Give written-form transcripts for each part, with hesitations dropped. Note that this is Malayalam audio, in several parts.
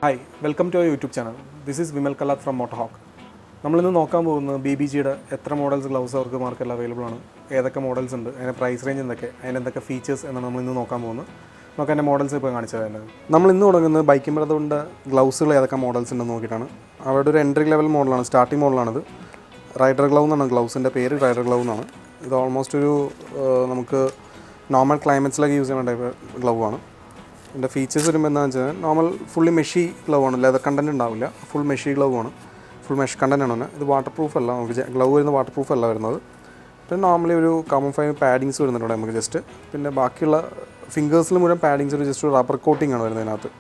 Hi, welcome to our YouTube channel. This is Vimal Kalat from Moto. നമ്മൾ ഇന്ന് നോക്കാൻ പോകുന്നത് BBGയുടെ എത്ര മോഡൽസ് ഗ്ലൗസ് അവർക്ക് മാർക്കറ്റിൽ അവൈലബിൾ ആണ്, ഏതൊക്കെ മോഡൽസ് ഉണ്ട്, അതിൻ്റെ പ്രൈസ് റേഞ്ച് എന്തൊക്കെ, അതിനെന്തൊക്കെ ഫീച്ചേഴ്സ് എന്നാണ് നമ്മൾ ഇന്ന് നോക്കാൻ പോകുന്നത്. നമുക്ക് അതിൻ്റെ മോഡൽസ് ഇപ്പോൾ കാണിച്ചു തരുന്നത്. നമ്മൾ ഇന്ന് തുടങ്ങുന്നത് ബൈക്കിംഗ് ബ്രദറിൻ്റെ ഗ്ലൗസുകൾ ഏതൊക്കെ മോഡൽസ് ഉണ്ടെന്ന് നോക്കിയിട്ടാണ്. അവരുടെ ഒരു എൻട്രി ലെവൽ മോഡലാണ്, സ്റ്റാർട്ടിംഗ് മോഡലാണിത്. റൈഡർ ഗ്ലൗ എന്നാണ് ഗ്ലൗസിൻ്റെ പേര്, റൈഡർ ഗ്ലൗ എന്നാണ്. ഇത് ഓൾമോസ്റ്റ് ഒരു നമുക്ക് നോർമൽ ക്ലൈമറ്റ്സിലൊക്കെ യൂസ് ചെയ്യുന്ന ടൈപ്പ് ഗ്ലൗ ആണ്. ഇതിൻ്റെ ഫീച്ചേഴ്സ് വരുമ്പോൾ എന്താണെന്ന് വെച്ചാൽ നോർമൽ ഫുള്ളി മെഷി ഗ്ലൗ ആണ്, ലെതർ കണ്ടൻറ്റ് ഉണ്ടാവില്ല, ഫുൾ മെഷി ഗ്ലൗ ആണ്, ഫുൾ മെഷ് കണ്ടൻ്റ് ആണ്. ഇത് വാട്ടർ പ്രൂഫ് അല്ല, നമുക്ക് ഗ്ലൗ വരുന്ന വാട്ടർ പ്രൂഫ് അല്ല വരുന്നത്. പിന്നെ നോർമലി ഒരു കാർബൺ ഫൈബർ പാഡിങ്സ് വരുന്നുണ്ട് ഇവിടെ നമുക്ക് ജസ്റ്റ്. പിന്നെ ബാക്കിയുള്ള ഫിംഗേഴ്സിൽ മുഴുവൻ പാഡിങ്സ് ഒരു ജസ്റ്റ് ഒരു റബ്ബർ കോട്ടിംഗ് ആണ് വരുന്നത് ഇതിനകത്ത്,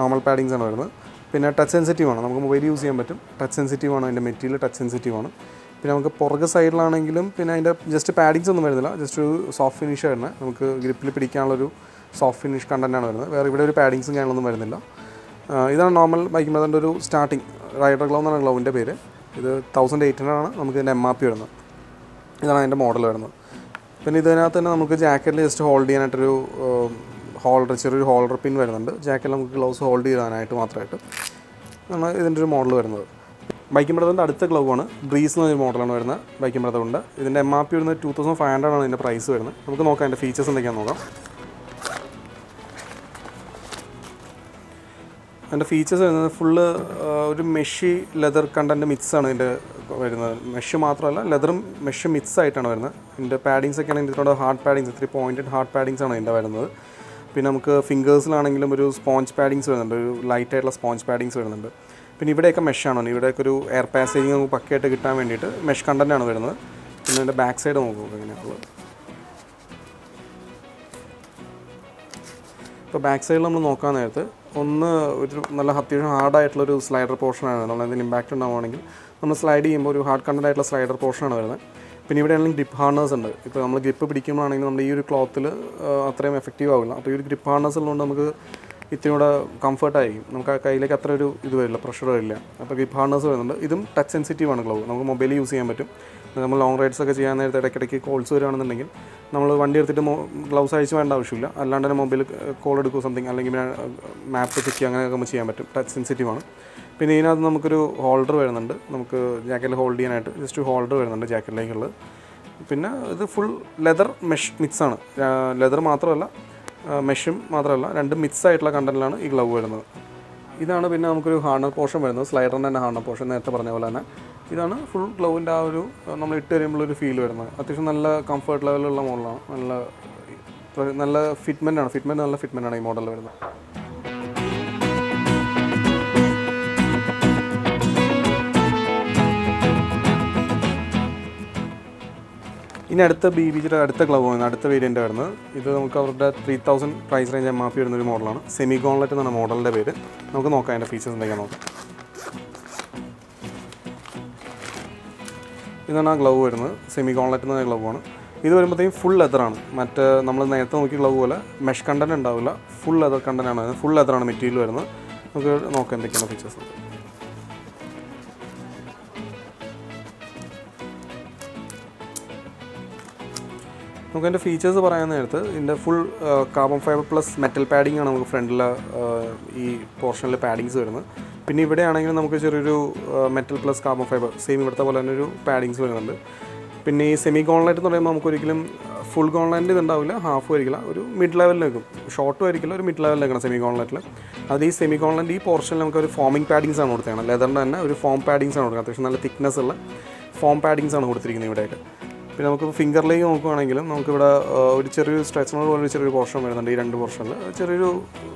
നോർമൽ പാഡിങ്സ് ആണ് വരുന്നത്. പിന്നെ ടച്ച് സെൻസിറ്റീവ് ആണ്, നമുക്ക് മൊബൈൽ യൂസ് ചെയ്യാൻ പറ്റും. ടച്ച് സെൻസിറ്റീവ് ആണ്, അതിൻ്റെ മെറ്റീരിയൽ ടച്ച് സെൻസിറ്റീവ് ആണ്. പിന്നെ നമുക്ക് പുറകെ സൈഡിലാണെങ്കിലും പിന്നെ അതിൻ്റെ ജസ്റ്റ് പാഡിങ്സ് ഒന്നും വരുന്നില്ല, ജസ്റ്റ് ഒരു സോഫ്റ്റ് ഫിനിഷ് വരുന്നത്, നമുക്ക് ഗ്രിപ്പിൽ പിടിക്കാനുള്ളൊരു സോഫ്റ്റ് ഫിനിഷ് കണ്ടൻ്റാണ് വരുന്നത്. വേറെ ഇവിടെ ഒരു പാഡിങ്സും കാര്യങ്ങളൊന്നും വരുന്നില്ല. ഇതാണ് നോർമൽ ബൈക്കിംഗ് ബ്രദറിൻ്റെ ഒരു സ്റ്റാർട്ടിങ് റൈഡർ ഗ്ലൗ എന്നാണ് ഗ്ലൗവിൻ്റെ പേര്. ഇത് 1800 ആണ് നമുക്ക് ഇതിൻ്റെ MRP വരുന്നത്. ഇതാണ് അതിൻ്റെ മോഡൽ വരുന്നത്. പിന്നെ ഇതിനകത്ത് തന്നെ നമുക്ക് ജാക്കറ്റിൽ ജസ്റ്റ് ഹോൾഡ് ചെയ്യാനായിട്ടൊരു ഹോൾഡർ, ചെറിയൊരു ഹോൾഡർ പിൻ വരുന്നുണ്ട്. ജാക്കറ്റിൽ നമുക്ക് ഗ്ലൗസ് ഹോൾഡ് ചെയ്യാനായിട്ട് മാത്രമായിട്ട് ആണ് ഇതിൻ്റെ ഒരു മോഡൽ വരുന്നത്. ബൈക്കിംഗ് ബ്രദറിൻ്റെ അടുത്ത ഗ്ലൗ ആണ് ബ്രീസ് എന്നൊരു മോഡലാണ് വരുന്നത് ബൈക്കിംഗ് ബ്രദറിൻ്റെ. ഇതിൻ്റെ MRP വരുന്നത് 2500 ആണ് ഇതിൻ്റെ പ്രൈസ് വരുന്നത്. നമുക്ക് നോക്കാം അതിൻ്റെ ഫീച്ചേഴ്സ് എന്തൊക്കെയാണെന്ന് നോക്കാം. അതിൻ്റെ ഫീച്ചേഴ്സ് വരുന്നത് ഫുള്ള് ഒരു മെഷി ലെതർ കണ്ടൻറ്റ് മിക്സാണ് ഇതിൻ്റെ വരുന്നത്. മെഷ് മാത്രമല്ല, ലെതറും മെഷ് മിക്സ് ആയിട്ടാണ് വരുന്നത്. ഇതിൻ്റെ പാഡിങ്സ് ഒക്കെ ആണെങ്കിൽ ഇതിനോട് hard paddings, 3 pointed hard paddings ആണ് ഇതിൻ്റെ വരുന്നത്. പിന്നെ നമുക്ക് ഫിംഗേഴ്സിലാണെങ്കിലും ഒരു സ്പോഞ്ച് പാഡിങ്സ് വരുന്നുണ്ട്, ഒരു ലൈറ്റ് ആയിട്ടുള്ള സ്പോഞ്ച് പാഡിങ്സ് വരുന്നുണ്ട്. പിന്നെ ഇവിടെയൊക്കെ മെഷാണ്, ഇവിടെയൊക്കെ ഒരു എയർ പാസേജിങ് നമുക്ക് പക്കയായിട്ട് കിട്ടാൻ വേണ്ടിയിട്ട് മെഷ് കണ്ടൻ്റാണ് വരുന്നത്. പിന്നെ ഇതിൻ്റെ ബാക്ക് സൈഡ് നോക്കുക എങ്ങനെയാണുള്ളത്. ഇപ്പോൾ ബാക്ക് സൈഡിൽ നമ്മൾ നോക്കാൻ നേരത്ത് ഒന്ന് ഒരു നല്ല അത്യാവശ്യം ഹാർഡായിട്ടുള്ളൊരു സ്ലൈഡർ പോർഷനാണ്. നമ്മൾ എന്തെങ്കിലും ഇമ്പാക്റ്റ് ഉണ്ടാവുകയാണെങ്കിൽ നമ്മൾ സ്ലൈഡ് ചെയ്യുമ്പോൾ ഒരു ഹാർഡ് കണ്ടൻ്റ് ആയിട്ടുള്ള സ്ലൈഡർ പോർഷനാണ് വരുന്നത്. പിന്നെ ഇവിടെ ആണെങ്കിൽ ഗ്രിപ്പ് ഹാർനേഴ്സ് ഉണ്ട്. ഇപ്പോൾ നമ്മൾ ഗ്രിപ്പ് പിടിക്കുമ്പോഴാണെങ്കിൽ നമ്മൾ ഈ ഒരു ക്ലോത്തിൽ അത്രയും എഫക്റ്റീവ് ആവില്ല. അപ്പോൾ ഈ ഒരു ഗ്രിപ്പ് ഹാർനേഴ്സ് ഉള്ളതുകൊണ്ട് നമുക്ക് ഇത്തിരി കൂടെ കംഫർട്ടായിരിക്കും, നമുക്ക് ആ കയ്യിലേക്ക് അത്ര ഒരു ഇത് വരില്ല, പ്രഷർ വരില്ല. അപ്പോൾ ഗ്രിപ്പ് ഹാർനേഴ്സ് വരുന്നുണ്ട്. ഇതും ടച്ച് സെൻസിറ്റീവ് ആണ് ഗ്ലൗ, നമുക്ക് മൊബൈൽ യൂസ് ചെയ്യാൻ പറ്റും. നമ്മൾ ലോങ് റൈഡ്സൊക്കെ ചെയ്യാൻ നേരത്തെ ഇടയ്ക്കിടയ്ക്ക് കോൾസ് വരികയാണെന്നുണ്ടെങ്കിൽ നമ്മൾ വണ്ടി എടുത്തിട്ട് ഗ്ലൗസ് അഴിച്ച് വേണ്ട ആവശ്യമില്ല, അല്ലാണ്ട് തന്നെ മൊബൈൽ കോൾ എടുക്കുക സംതിങ്, അല്ലെങ്കിൽ മാപ്പ് ചെക്ക് ചെയ്യുക, അങ്ങനെയൊക്കെ നമുക്ക് ചെയ്യാൻ പറ്റും. ടച്ച് സെൻസിറ്റീവ് ആണ്. പിന്നെ ഇതിനകത്ത് നമുക്കൊരു ഹോൾഡർ വരുന്നുണ്ട്, നമുക്ക് ജാക്കറ്റിൽ ഹോൾഡ് ചെയ്യാനായിട്ട് ജസ്റ്റ് ഹോൾഡർ വരുന്നുണ്ട് ജാക്കറ്റിലേക്കുള്ളത്. പിന്നെ ഇത് ഫുൾ ലെതർ മെഷ് മിക്സാണ്, ലെതർ മാത്രമല്ല മെഷും മാത്രമല്ല, രണ്ടും മിക്സ് ആയിട്ടുള്ള കണ്ടൻറ്റിലാണ് ഈ ഗ്ലൗ വരുന്നത്. ഇതാണ് പിന്നെ നമുക്കൊരു ഹാർണർ പോർഷൻ വരുന്നത്, സ്ലൈഡറിൻ്റെ തന്നെ ഹാർണർ പോർഷൻ, നേരത്തെ പറഞ്ഞ പോലെ തന്നെ. ഇതാണ് ഫുൾ ഗ്ലൗവിൻ്റെ ആ ഒരു നമ്മൾ ഇട്ട് കഴിയുമ്പോഴൊരു ഫീൽ വരുന്നത്. അത്യാവശ്യം നല്ല കംഫർട്ട് ലെവലുള്ള മോഡലാണ്, നല്ല ഫിറ്റ്മെൻ്റ് ആണ്, നല്ല ഫിറ്റ്മെൻ്റ് ആണ് ഈ മോഡൽ വരുന്നത്. ഇനി അടുത്ത BBGയുടെ അടുത്ത ഗ്ലൗ ആണ്, അടുത്ത വേരിയൻ്റ് വരുന്നത്. ഇത് നമുക്ക് അവരുടെ 3000 പ്രൈസ് റേഞ്ച് MRP വരുന്നൊരു മോഡലാണ്. സെമി ഗോൺലെറ്റ് എന്നാണ് മോഡലിൻ്റെ പേര്. നമുക്ക് നോക്കാം അതിൻ്റെ ഫീച്ചേഴ്സ് എന്തൊക്കെയാണ് നോക്കാം. ഇതാണ് ആ ഗ്ലൗ വരുന്നത്, സെമി ഗോൺലെറ്റ് എന്ന ഗ്ലൗ ആണ്. ഇത് വരുമ്പോഴത്തേക്കും ഫുൾ ലെതറാണ്, മറ്റേ നമ്മൾ നേരത്തെ നോക്കിയ ഗ്ലൗ പോലെ മെഷ് കണ്ടൻറ്റ് ഉണ്ടാവില്ല, ഫുൾ ലെതർ കണ്ടൻ്റ് ആണ്, ഫുൾ ലെതറാണ് മെറ്റീരിയൽ വരുന്നത്. നമുക്ക് നോക്കാം എന്തൊക്കെയാണ് ഫീച്ചേഴ്സ്. നമുക്ക് അതിൻ്റെ ഫീച്ചേഴ്സ് പറയാൻ നേരത്ത് ഇതിൻ്റെ full carbon fibre plus metal padding ആണ് നമുക്ക് ഫ്രണ്ടിൽ ഈ പോർഷനിൽ പാഡിങ്സ് വരുന്നത്. പിന്നെ ഇവിടെ ആണെങ്കിൽ നമുക്ക് ചെറിയൊരു metal plus carbon fibre same ഇവിടുത്തെ പോലെ തന്നെ ഒരു പാഡിങ്സ് വരുന്നുണ്ട്. പിന്നെ ഈ സെമി ഗോൺലൈറ്റ് എന്ന് പറയുമ്പോൾ നമുക്കൊരിക്കലും ഫുൾ ഗോൺലൈറ്റ് ഇതുണ്ടാവില്ല, ഹാഫ് ആയിരിക്കില്ല, ഒരു മിഡ് ലെവലിലേക്കും, ഷോർട്ടും ആയിരിക്കില്ല, ഒരു മിഡ് ലെവലിലേക്കാണ് സെമി ഗോൺലൈറ്റിൽ. അത് ഈ സെമി ഗോൺലൈറ്റ് ഈ പോർഷനിൽ നമുക്ക് ഒരു ഫോമിംഗ് പാഡിങ്സ് ആണ് കൊടുത്തതാണ്, ലെതറിൻ്റെ തന്നെ ഒരു ഫോം പാഡിങ്സ് ആണ് കൊടുക്കുന്നത്. അത്യാവശ്യം നല്ല തിക്നെസ് ഉള്ള ഫോം പാഡിങ്സ് ആണ് കൊടുത്തിരിക്കുന്നത് ഇവിടെയൊക്കെ. പിന്നെ നമുക്ക് ഫിംഗറിലേക്ക് നോക്കുകയാണെങ്കിലും നമുക്കിവിടെ ഒരു ചെറിയൊരു സ്ട്രെച്ചിനോട് പോലെ ഒരു ചെറിയൊരു പോർഷൻ വരുന്നുണ്ട്. ഈ രണ്ട് പോർഷനിൽ ചെറിയൊരു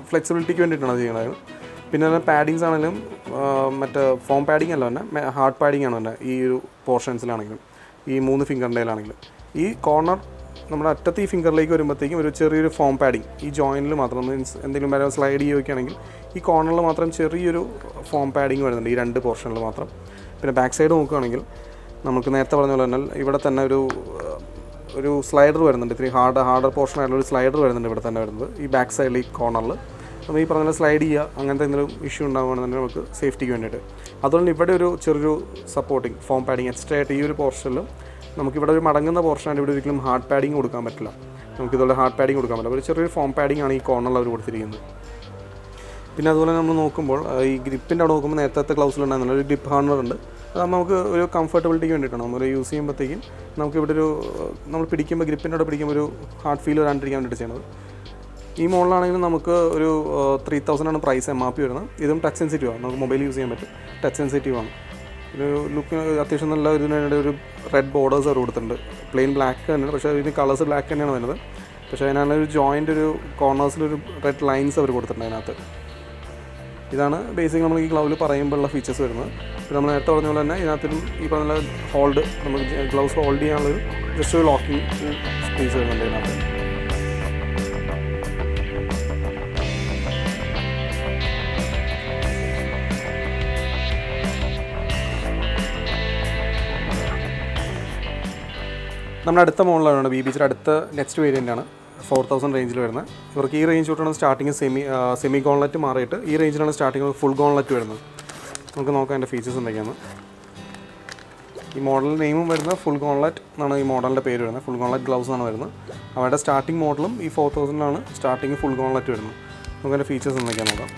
ഫ്ലെക്സിബിലിറ്റിക്ക് വേണ്ടിയിട്ടാണ് ചെയ്യുന്നത്. പിന്നെ തന്നെ പാഡിങ്സ് ആണെങ്കിലും മറ്റേ ഫോം പാഡിങ് അല്ല തന്നെ ഹാർഡ് പാഡിങ് ആണ് തന്നെ ഈ ഒരു പോർഷൻസിലാണെങ്കിലും, ഈ 3 ഫിംഗറിൻ്റെയിലാണെങ്കിലും. ഈ കോർണർ നമ്മുടെ അറ്റത്ത് ഈ ഫിംഗറിലേക്ക് വരുമ്പോഴത്തേക്കും ഒരു ചെറിയൊരു ഫോം പാഡിങ് ഈ ജോയിൻറ്റിൽ മാത്രം, മീൻസ് എന്തെങ്കിലും വരെ സ്ലൈഡ് ചെയ്യുകയാണെങ്കിൽ ഈ കോർണറിൽ മാത്രം ചെറിയൊരു ഫോം പാഡിങ് വരുന്നുണ്ട് ഈ 2 പോർഷനിൽ മാത്രം. പിന്നെ ബാക്ക് സൈഡ് നോക്കുകയാണെങ്കിൽ നമുക്ക് നേരത്തെ പറഞ്ഞ പോലെ തന്നെ ഇവിടെ തന്നെ ഒരു സ്ലൈഡർ വരുന്നുണ്ട്, ഇത്തിരി ഹാർഡർ പോർഷൻ ആയിട്ടുള്ള ഒരു സ്ലൈഡർ വരുന്നുണ്ട് ഇവിടെ തന്നെ വരുന്നത് ഈ ബാക്ക് സൈഡിൽ ഈ കോർണറിൽ. അപ്പോൾ ഈ പറഞ്ഞ സ്ലൈഡ് ചെയ്യുക അങ്ങനത്തെ എന്തെങ്കിലും ഇഷ്യൂ ഉണ്ടാവുകയാണെന്നുണ്ടെങ്കിൽ നമുക്ക് സേഫ്റ്റിക്ക് വേണ്ടിയിട്ട്. അതുകൊണ്ട് ഇവിടെ ഒരു ചെറിയൊരു സപ്പോർട്ടിങ് ഫോം പാഡിങ് എക്സ്ട്രാ ആയിട്ട് ഈ ഒരു പോർഷനിലും നമുക്കിവിടെ ഒരു മടങ്ങുന്ന പോർഷനായിട്ട് ഇവിടെ ഒരിക്കലും ഹാർഡ് പാഡിങ് കൊടുക്കാൻ പറ്റില്ല, നമുക്കിതുപോലെ ഹാർഡ് പാഡിങ് കൊടുക്കാൻ പറ്റില്ല. ഒരു ചെറിയൊരു ഫോം പാഡിങ് ആണ് ഈ കോർണറിൽ അവർ കൊടുത്തിരിക്കുന്നത്. പിന്നെ അതുപോലെ നമ്മൾ നോക്കുമ്പോൾ ഈ ഗ്രിപ്പിൻ്റെ അവിടെ നോക്കുമ്പോൾ നേരത്തെ ഗ്ലൗസിലുണ്ടായിരുന്നില്ല ഒരു ഗ്രിപ്പ് ഹാർഡർ ഉണ്ട്. അത് നമുക്ക് ഒരു കംഫർട്ടബിലിറ്റിക്ക് വേണ്ടിയിട്ടാണ്. നമ്മൾ യൂസ് ചെയ്യുമ്പോഴത്തേക്കും നമുക്കിവിടെ ഒരു നമ്മൾ പിടിക്കുമ്പോൾ ഗ്രിപ്പിൻ്റെ അവിടെ പിടിക്കുമ്പോൾ ഒരു ഹാർഡ് ഫീൽ വരാണ്ടിരിക്കാൻ വേണ്ടിയിട്ട് ചെയ്യുന്നത്. ഈ മോഡലാണെങ്കിലും നമുക്ക് ഒരു 3000 ആണ് പ്രൈസ് MRP വരുന്നത്. ഇതും ടച്ച് സെൻസിറ്റീവ് ആണ്, നമുക്ക് മൊബൈൽ യൂസ് ചെയ്യാൻ പറ്റും. ടച്ച് സെൻസിറ്റീവ് ആണ്. ഒരു ലുക്ക് അത്യാവശ്യം നല്ല ഇതിനുവേണ്ടി ഒരു റെഡ് ബോർഡേഴ്സ് അവർ കൊടുത്തിട്ടുണ്ട്. പ്ലെയിൻ ബ്ലാക്ക് തന്നെയാണ്, പക്ഷേ ഇതിന് കളേഴ്സ് ബ്ലാക്ക് തന്നെയാണ് വരുന്നത്. പക്ഷേ അതിനൊരു ജോയിൻ്റ് ഒരു കോർണേഴ്സിലൊരു റെഡ് ലൈൻസ് അവർ കൊടുത്തിട്ടുണ്ട് അതിനകത്ത്. ഇതാണ് ബേസിക് നമ്മൾ ഈ ഗ്ലൗവിൽ പറയുമ്പോഴുള്ള ഫീച്ചേഴ്സ് വരുന്നത്. പിന്നെ നമ്മൾ നേരത്തെ പറഞ്ഞ പോലെ തന്നെ ഇതിനകത്തും ഈ പറഞ്ഞ ഹോൾഡ്, നമുക്ക് ഗ്ലൗസ് ഹോൾഡ് ചെയ്യാനുള്ളൊരു ജസ്റ്റ് ഒരു ലോക്കിംഗ് സ്പേസ് വരുന്നുണ്ട് ഇതിനകത്ത്. നമ്മുടെ അടുത്ത മോഡലാണ് BBGയുടെ അടുത്ത നെക്സ്റ്റ് വേരിയൻ്റാണ് 4000 റേഞ്ചിൽ വരുന്നത്. ഇവർക്ക് ഈ റേഞ്ച് തൊട്ടാണ് സ്റ്റാർട്ടിങ് സെമി ഗോൺലെറ്റ് മാറിയിട്ട് ഈ റേഞ്ചിലാണ് സ്റ്റാർട്ടിങ് ഫുൾ ഗോൺലെറ്റ് വരുന്നത്. നമുക്ക് നോക്കാം അതിൻ്റെ ഫീച്ചേഴ്സ് എന്തൊക്കെയാണ്. ഈ മോഡൽ നെയിമും വരുന്നത് ഫുൾ ഗോൺലെറ്റ് എന്നാണ് ഈ മോഡലിൻ്റെ പേര് വരുന്നത്. ഫുൾ ഗോൺലെറ്റ് ഗ്ലൗസ് ആണ് വരുന്നത്. അവരുടെ സ്റ്റാർട്ടിങ് മോഡലും ഈ 4000 സ്റ്റാർട്ടിങ് ഫുൾ ഗോൺലെറ്റ് വരുന്നത്. നമുക്ക് അതിൻ്റെ ഫീച്ചേഴ്സ് എന്തൊക്കെയാണ് നോക്കാം.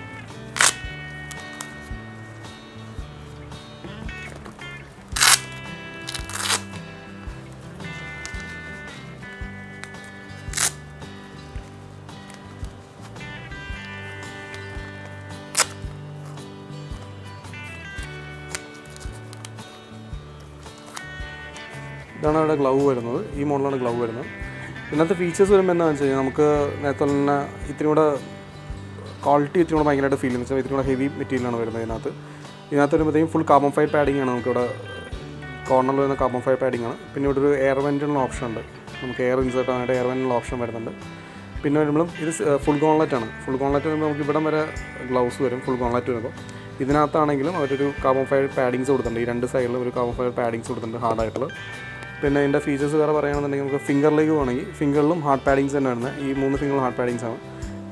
ഇതാണ് അവിടെ ഗ്ലൗ വരുന്നത്. ഈ മോഡലാണ് ഗ്ലൗ വരുന്നത്. ഇന്നത്തെ ഫീച്ചേഴ്സ് വരുമ്പോൾ എന്താണെന്ന് വെച്ച് കഴിഞ്ഞാൽ നമുക്ക് നേരത്തെ തന്നെ ഇത്തിരി കൂടെ ക്വാളിറ്റി ഇത്തിരി കൂടെ ഭയങ്കരമായിട്ട് ഫീൽ ചെയ്യുന്നത്. ഇത്തിരി കൂടെ ഹെവി മെറ്റീരിയലാണ് വരുന്നത് ഇതിനകത്ത് വരുമ്പോഴത്തേക്കും ഫുൾ കാർബൺ ഫൈബർ പാഡിംഗ് ആണ്. നമുക്കിവിടെ കോർണറിൽ വരുന്ന കാർബൺ ഫൈബർ പാഡിംഗ് ആണ്. പിന്നെ ഇവിടെ ഒരു എയർ വെൻറ്റിനുള്ള ഓപ്ഷൻ ഉണ്ട്. നമുക്ക് എയർ ഇൻസേർട്ട് ആയിട്ട് എയർ വെൻറ്റിനുള്ള ഓപ്ഷൻ വരുന്നുണ്ട്. പിന്നെ വരുമ്പോഴും ഇത് ഫുൾ ഗോൺലെറ്റ് ആണ്. ഫുൾ ഗോൺലെറ്റ് വരുമ്പോൾ നമുക്ക് ഇവിടം വരെ ഗ്ലൗസ് വരും. ഫുൾ ഗോൺലെറ്റ് വരുമ്പോൾ ഇതിനകത്താണെങ്കിലും അവരൊരു കാർബൺ ഫൈബർ പാഡിങ്സ് കൊടുത്തിട്ടുണ്ട്. ഈ രണ്ട് സൈഡിലും ഒരു കാർബൺ ഫൈബർ പാഡിങ്സ് കൊടുത്തിട്ടുണ്ട് ഹാർഡായിട്ടുള്ള. പിന്നെ ഇതിൻ്റെ ഫീച്ചേഴ്സ് വേറെ പറയുകയാണെന്നുണ്ടെങ്കിൽ നമുക്ക് ഫിംഗറിലേക്ക് പോകണമെങ്കിൽ ഫിംഗറിലും ഹാർഡ് പാഡിങ്സ് തന്നെ വരുന്നത്. ഈ 3 ഫിംഗറിലും ഹാർഡ് പാഡിങ്സ് ആണ്.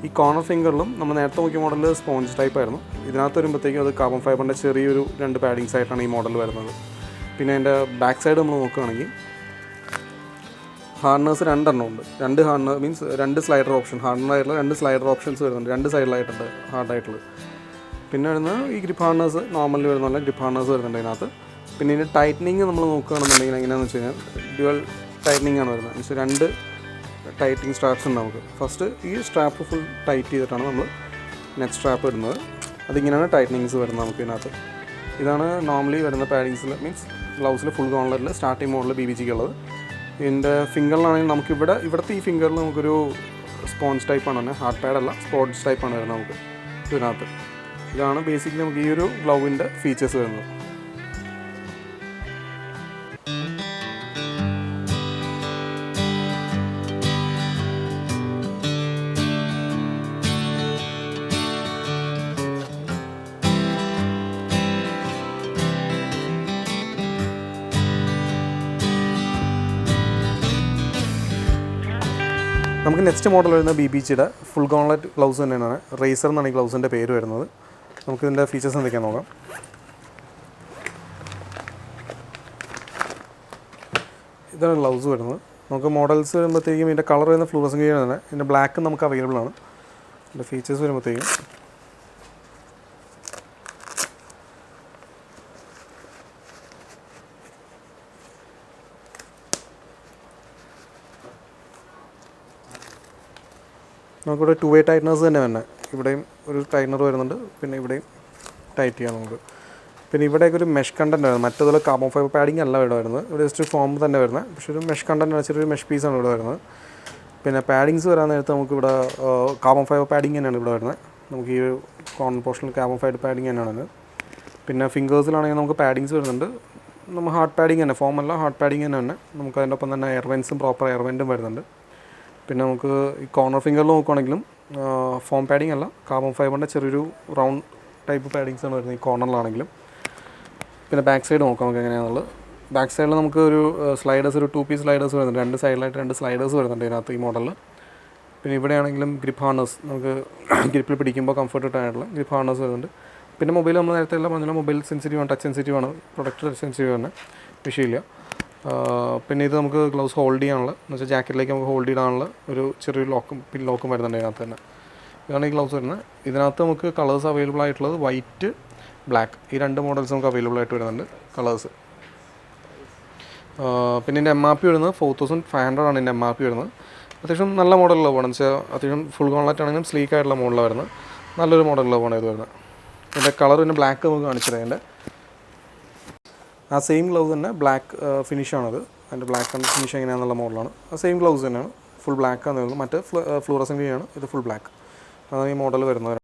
ഈ കോർണർ ഫിംഗറിലും നമ്മൾ നേരത്തെ നോക്കിയ മോഡൽ സ്പോഞ്ച് ടൈപ്പ് ആയിരുന്നു. ഇതിനകത്ത് വരുമ്പോഴത്തേക്കും അത് കാർബൺ ഫൈബറിൻ്റെ ചെറിയൊരു 2 പാഡിങ്സ് ആയിട്ടാണ് ഈ മോഡൽ വരുന്നത്. പിന്നെ അതിൻ്റെ ബാക്ക് സൈഡ് നമ്മൾ നോക്കുകയാണെങ്കിൽ ഹാർഡ്നേഴ്സ് 2 എണ്ണം ഉണ്ട്. 2 ഹാർഡ്നർ മീൻസ് 2 സ്ലൈഡർ ഓപ്ഷൻ, ഹാർഡനായിട്ടുള്ള 2 സ്ലൈഡർ ഓപ്ഷൻസ് വരുന്നുണ്ട്. 2 സൈഡിലായിട്ടുണ്ട് ഹാർഡായിട്ടുള്ളത്. പിന്നെ വരുന്നത് ഈ ഗ്രിപ്പ് ഹാർഡ്നേഴ്സ് നോർമലി വരുന്ന പോലെ ഗ്രിപ്പ് ഹാർഡ്നേഴ്സ് വരുന്നുണ്ട് ഇതിനകത്ത്. പിന്നെ ഇതിൻ്റെ ടൈറ്റനിങ് നമ്മൾ നോക്കുകയാണെന്നുണ്ടെങ്കിൽ എങ്ങനെയാണെന്ന് വെച്ച് കഴിഞ്ഞാൽ ഡ്യുവൽ ടൈറ്റനിങ് ആണ് വരുന്നത്. മീൻസ് 2 ടൈറ്റിങ് സ്ട്രാപ്സ് ഉണ്ട് നമുക്ക്. ഫസ്റ്റ് ഈ സ്ട്രാപ്പ് ഫുൾ ടൈറ്റ് ചെയ്തിട്ടാണ് നമ്മൾ നെക്സ്റ്റ് സ്ട്രാപ്പ് ഇടുന്നത്. അതിങ്ങനെയാണ് ടൈറ്റനിങ്സ് വരുന്നത് നമുക്ക് ഇതിനകത്ത്. ഇതാണ് നോർമലി വരുന്ന പാഡിങ്സിൽ മീൻസ് ഗ്ലൗസിൽ ഫുൾ ഗോൺലെറ്റിൽ സ്റ്റാർട്ടിങ് മോഡൽ BBGക്ക് ഉള്ളത്. ഇതിൻ്റെ ഫിംഗറിലാണെങ്കിൽ നമുക്കിവിടെ ഇവിടുത്തെ ഈ ഫിംഗറിൽ നമുക്കൊരു സ്പോഞ്ച് ടൈപ്പാണ് തന്നെ, ഹാർഡ് പാഡല്ല സ്പോഞ്ച് ടൈപ്പാണ് വരുന്നത് നമുക്ക് ഇതിനകത്ത്. ഇതാണ് ബേസിക്കലി നമുക്ക് ഈ ഒരു ഗ്ലൗവിൻ്റെ ഫീച്ചേഴ്സ് വരുന്നത്. നമുക്ക് നെക്സ്റ്റ് മോഡൽ വരുന്നത് BBGയുടെ ഫുൾ ഗോൺലെറ്റ് ഗ്ലൗസ് തന്നെയാണ്. റേസർ എന്നാണ് ഈ ഗ്ലൗസിൻ്റെ പേര് വരുന്നത്. നമുക്കിതിൻ്റെ ഫീച്ചേഴ്സ് എന്തൊക്കെയാണെന്ന് നോക്കാം. ഇതാണ് ഗ്ലൗസ് വരുന്നത്. നമുക്ക് മോഡൽസ് വരുമ്പോഴത്തേക്കും ഇതിൻ്റെ കളർ വരുന്ന ഫ്ലൂറസൻ ഗ്രീൻ തന്നെ. ഇതിൻ്റെ ബ്ലാക്ക് നമുക്ക് അവൈലബിൾ ആണ്. ഇതിൻ്റെ ഫീച്ചേഴ്സ് വരുമ്പോഴത്തേക്കും നമുക്കിവിടെ 2-way ടൈറ്റ്നേഴ്സ് തന്നെ വരുന്നത്. ഇവിടെയും ഒരു ടൈറ്റ്നർ വരുന്നുണ്ട്. പിന്നെ ഇവിടെയും ടൈറ്റ് ചെയ്യാം നമുക്ക്. പിന്നെ ഇവിടെയൊക്കെ ഒരു മെഷ് കണ്ടൻറ്റ് വരുന്നത്. മറ്റേതുപോലെ കാർബൺ ഫൈബർ പാഡിംഗ് അല്ല ഇവിടെ വരുന്നത്. ഇവിടെ ജസ്റ്റ് ഫോം തന്നെ വരുന്നത്. പക്ഷേ ഒരു മെഷ് കണ്ടൻറ്റ് വെച്ചിട്ടൊരു മെഷ് പീസാണ് ഇവിടെ വരുന്നത്. പിന്നെ പാഡിങ്സ് വരാൻ നേരത്ത് നമുക്കിവിടെ കാർബൺ ഫൈബർ പാഡിംഗ് തന്നെയാണ് ഇവിടെ വരുന്നത്. നമുക്ക് ഈ കോർണർ പോർഷനിൽ കാർബൺ ഫൈബർ പാഡിംഗ് തന്നെയാണ് വരുന്നത്. പിന്നെ ഫിംഗേഴ്സിലാണെങ്കിൽ നമുക്ക് പാഡിങ്സ് വരുന്നുണ്ട്. നമ്മൾ ഹാർഡ് പാഡിംഗ് തന്നെ, ഫോം അല്ല ഹാർഡ് പാഡിംഗ് തന്നെ. നമുക്ക് അതിൻ്റെ ഒപ്പം തന്നെ എയർ വെൻസും പ്രോപ്പർ എയർ വെൻറ്റും വരുന്നുണ്ട്. പിന്നെ നമുക്ക് ഈ കോർണർ ഫിംഗറിൽ നോക്കുകയാണെങ്കിലും ഫോം പാഡിംഗ് അല്ല, കാർബൺ ഫൈബറിൻ്റെ ചെറിയൊരു റൗണ്ട് ടൈപ്പ് പാഡിങ്സാണ് വരുന്നത് ഈ കോർണറിലാണെങ്കിലും. പിന്നെ ബാക്ക് സൈഡ് നോക്കാം നമുക്ക് എങ്ങനെയാണെന്നുള്ളത്. ബാക്ക് സൈഡിൽ നമുക്ക് ഒരു സ്ലൈഡേഴ്സ്, ഒരു 2 പീസ് സ്ലൈഡേഴ്സ് വരുന്നുണ്ട്. 2 സൈഡിലായിട്ട് 2 സ്ലൈഡേഴ്സ് വരുന്നുണ്ട് ഇതിനകത്ത് ഈ മോഡലിൽ. പിന്നെ ഇവിടെയാണെങ്കിലും ഗ്രിപ്പ് ഹാർനേഴ്സ്, നമുക്ക് ഗ്രിപ്പിൽ പിടിക്കുമ്പോൾ കംഫർട്ടബിൾ ആയിട്ടുള്ള ഗ്രിപ്പ് ഹാർനേഴ്സ് വരുന്നുണ്ട്. പിന്നെ മൊബൈൽ നമ്മൾ നേരത്തെ എല്ലാം പറഞ്ഞാൽ മൊബൈൽ സെൻസിറ്റീവ് ആണ്, ടച്ച് സെൻസിറ്റീവ് ആണ്, പ്രൊഡക്റ്റ് ടച്ച് സെൻസിറ്റീവ് തന്നെ, വിഷയമില്ല. പിന്നെ ഇത് നമുക്ക് ഗ്ലൗസ് ഹോൾഡ് ചെയ്യാനുള്ള എന്ന് വെച്ചാൽ ജാക്കറ്റിലേക്ക് നമുക്ക് ഹോൾഡ് ചെയ്യാനുള്ള ഒരു ചെറിയൊരു ലോക്കും വരുന്നുണ്ട് ഇതിനകത്ത് തന്നെ. ഇതാണ് ഈ ഗ്ലൗസ് വരുന്നത്. ഇതിനകത്ത് നമുക്ക് കളേഴ്സ് അവൈലബിൾ ആയിട്ടുള്ളത് വൈറ്റ്, ബ്ലാക്ക്, ഈ 2 മോഡൽസ് നമുക്ക് അവൈലബിൾ ആയിട്ട് വരുന്നുണ്ട് കളേഴ്സ്. പിന്നെ ഇതിൻ്റെ MRP വരുന്നത് 4500 ആണ്. ഇതിൻ്റെ MRP വരുന്നത്. അത്യാവശ്യം നല്ല മോഡൽ ലവാണ്. എന്ന് വെച്ചാൽ അത്യാവശ്യം ഫുൾ കോൺലാറ്റ് ആണെങ്കിലും സ്ലീക്ക് ആയിട്ടുള്ള മോഡലാണ് വരുന്നത്. നല്ലൊരു മോഡൽ ലവാണ് ഇത് വരുന്നത്. ഇതിൻ്റെ കളർ പിന്നെ ബ്ലാക്ക് നമുക്ക് കാണിച്ചത്. അതിൻ്റെ ആ സെയിം ഗ്ലൗസ് തന്നെ ബ്ലാക്ക് ഫിനിഷാണത്. അതിൻ്റെ ബ്ലാക്ക് ആൻഡ് ഫിനിഷ് എങ്ങനെയാണെന്നുള്ള മോഡലാണ്. ആ സെയിം ഗ്ലൗസ് തന്നെയാണ്. ഫുൾ ബ്ലാക്ക് ആണ് വരുന്നത്. മറ്റേ ഫ്ലൂറസെൻ്റ് ആണ്, ഇത് ഫുൾ ബ്ലാക്ക്. അതാണ് ഈ മോഡൽ വരുന്നത്.